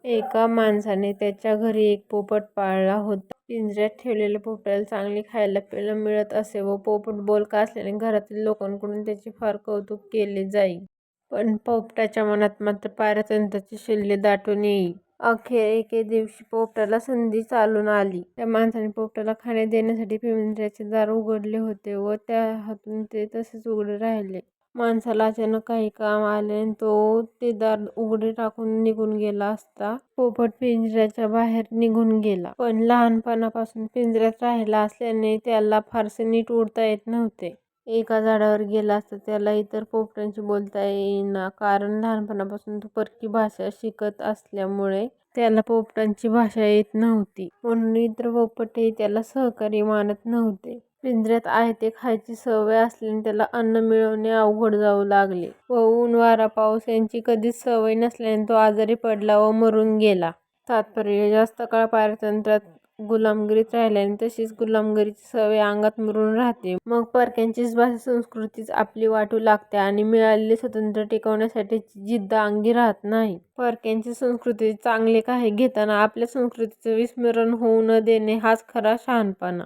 एका माणसाने त्याच्या घरी एक पोपट पाळला होता. पिंजऱ्यात ठेवलेल्या पोपटाला चांगले खायला प्यायला मिळत असे व पोपट बोलका असल्याने घरातील लोकांकडून त्याचे फार कौतुक केले जाई. पण पोपटाच्या मनात मात्र पारतंत्र्याचे शल्य दाटून येई. अखेर एके दिवशी पोपटाला संधी चालून आली. त्या माणसाने पोपटाला खाणे देण्यासाठी पिंजऱ्याचे दार उघडले होते व त्या हातून ते तसेच उघडे राहिले. माणसाला अचानक काही काम आल्याने तो ते दार उघडे टाकून निघून गेला असता पोपट पिंजऱ्याच्या बाहेर निघून गेला. पण लहानपणापासून पिंजऱ्यात राहिला असल्याने त्याला फारसे नीट उडता येत नव्हते. एका झाडावर गेला असता त्याला इतर पोपटांशी बोलता येईना, कारण लहानपणापासून तो परकी भाषा शिकत असल्यामुळे त्याला पोपटांची भाषा येत नव्हती. म्हणून इतर पोपटही त्याला सहकारी मानत नव्हते. पिंजऱ्यात आहे ते खायची सवय असल्याने त्याला अन्न मिळवणे अवघड जाऊ लागले व ऊन वारा पाऊस यांची कधीच सवय नसल्याने तो आजारी पडला व मरून गेला. तात्पर्य, जास्त काळ पारतंत्र्यात गुलामगिरीत राहिल्याने तशीच गुलामगिरीची सवय अंगात मुरून राहते. मग परक्यांचीच भाषा संस्कृतीच आपली वाटू लागते आणि मिळालेले स्वातंत्र्य टिकवण्यासाठीची जिद्द अंगी राहत नाही. परक्यांच्या संस्कृतीचे चांगले काही घेताना आपल्या संस्कृतीचे विस्मरण होऊ न देणे हाच खरा शहाणपणा.